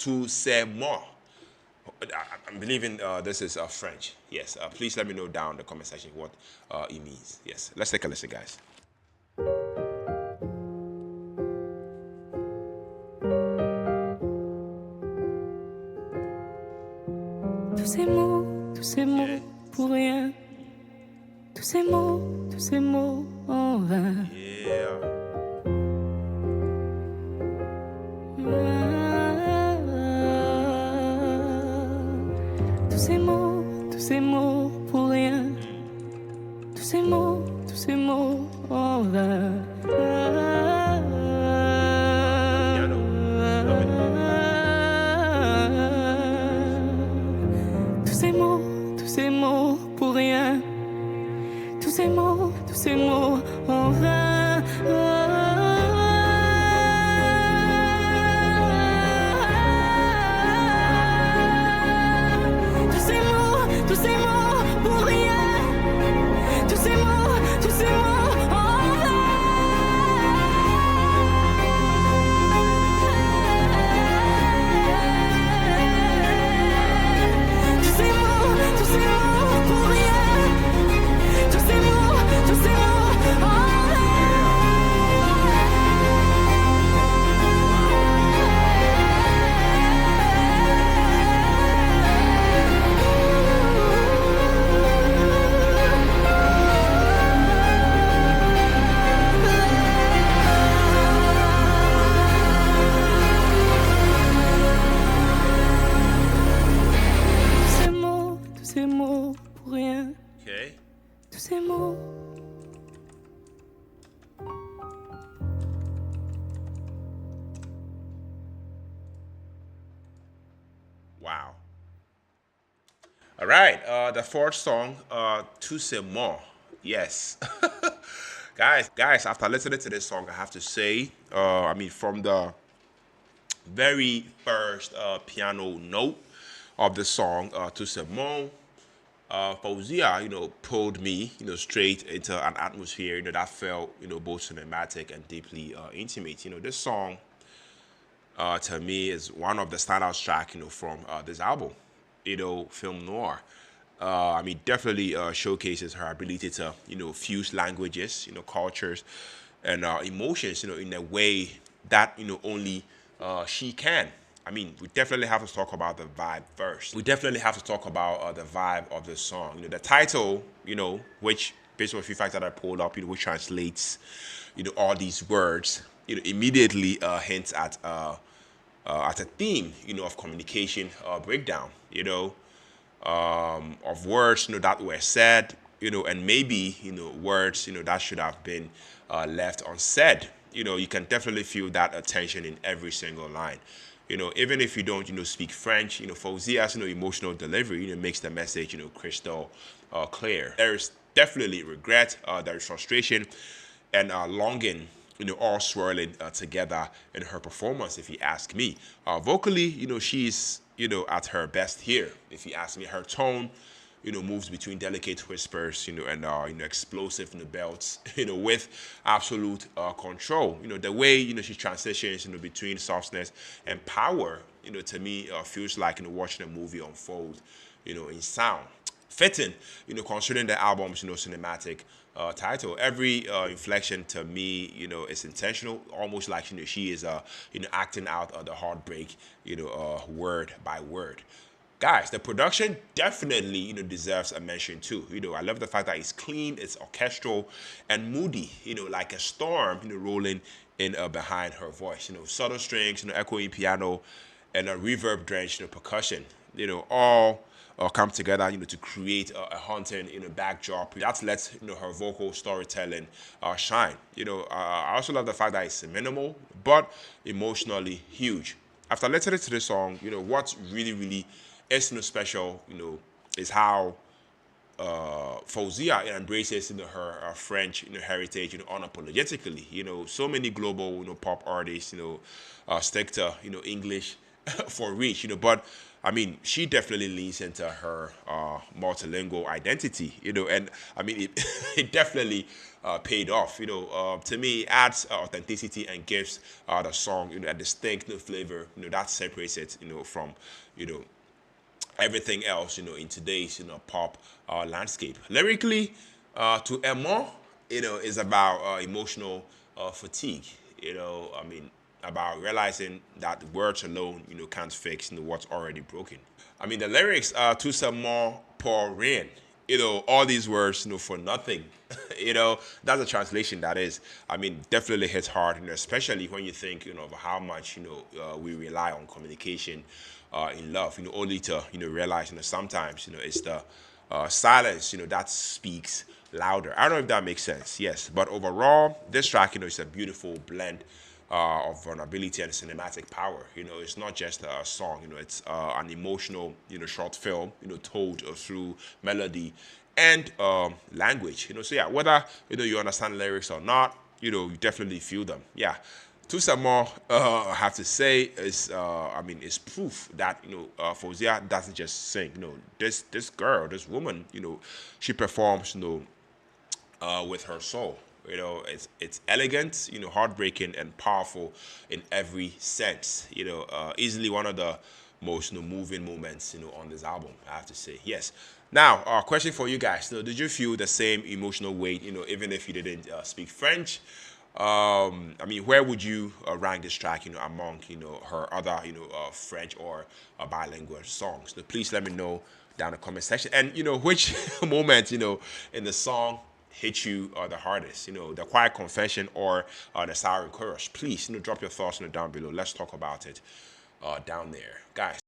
Tous Ces Mots. I'm believing this is French. Yes. Please let me know down in the comment section what it means. Yes. Let's take a listen, guys. Tous ces mots pour rien. Tous ces mots en vain. Yeah. Tous ces mots pour rien. Tous ces mots en vain. Tous ces mots pour rien. Tous ces mots en vain. Tous ces mots pour rien. Tous ces mots en vain. Tous ces mots pour rien. Tous ces mots en vain. Tous ces mots pour rien. Okay. Tous ces mots. Wow. All right. The fourth song, Tous Ces Mots. Yes. guys, after listening to this song, I have to say, from the very first piano note of the song, Tous Ces Mots, Faouzia'S, pulled me, straight into an atmosphere, that felt, both cinematic and deeply intimate. This song, to me, is one of the standout tracks, from this album, film noir. Definitely showcases her ability to, fuse languages, cultures, and emotions, in a way that, only she can. We definitely have to talk about the vibe first. We definitely have to talk about the vibe of the song. The title, which based on a few facts that I pulled up, which translates, all these words, immediately hints at a theme, of communication breakdown, of words, that were said, and maybe, words, that should have been left unsaid. You can definitely feel that attention in every single line. Even if you don't, speak French, Faouzia'S, emotional delivery, makes the message, crystal clear. There is definitely regret, there is frustration, and longing, all swirling together in her performance, if you ask me. Vocally, she's, at her best here, if you ask me. Her tone, moves between delicate whispers, and explosive belts, with absolute control. The way, she transitions, between softness and power, to me feels like, watching a movie unfold, in sound. Fitting, considering the album's, cinematic title. Every inflection to me, is intentional, almost like, she is, acting out the heartbreak, word by word. Guys, the production definitely, deserves a mention too. I love the fact that it's clean, it's orchestral, and moody, like a storm, rolling in behind her voice. Subtle strings, echoing piano, and a reverb-drenched, percussion, all come together, to create a haunting, backdrop that lets, her vocal storytelling shine. I also love the fact that it's minimal, but emotionally huge. After listening to this song, what's really is special, is how Faouzia'S embraces, her French, heritage, unapologetically. So many global, pop artists, stick to, English for reach, but I mean, she definitely leans into her multilingual identity, and I mean, it, it definitely paid off, to me, it adds authenticity and gives the song, a distinct flavor, that separates it, from, you know, everything else, in today's, pop landscape. Lyrically, to Emma, is about emotional fatigue. I mean, about realizing that words alone, can't fix, what's already broken. I mean, the lyrics are Tous Ces Mots pour rien. All these words, for nothing. That's a translation that is. I mean, definitely hits hard, especially when you think, of how much, we rely on communication in love, only to, realize, sometimes, it's the silence, that speaks louder. I don't know if that makes sense. Yes, but overall, this track, is a beautiful blend of vulnerability and cinematic power. It's not just a song. It's an emotional, short film. Told through melody and language. So yeah, whether you understand lyrics or not, you definitely feel them. Yeah. Tous Ces Mots, I have to say, is I mean, is proof that Faouzi'a doesn't just sing. This girl, this woman, she performs, with her soul. It's elegant, heartbreaking and powerful in every sense. Easily one of the most moving moments, on this album. I have to say, yes. Now, question for you guys: did you feel the same emotional weight? Even if you didn't speak French. I mean, where would you rank this track, among, her other, French or bilingual songs? So please let me know down in the comment section. And, which moment, in the song hit you the hardest? The quiet confession or the sour chorus? Please, drop your thoughts down below. Let's talk about it down there. Guys,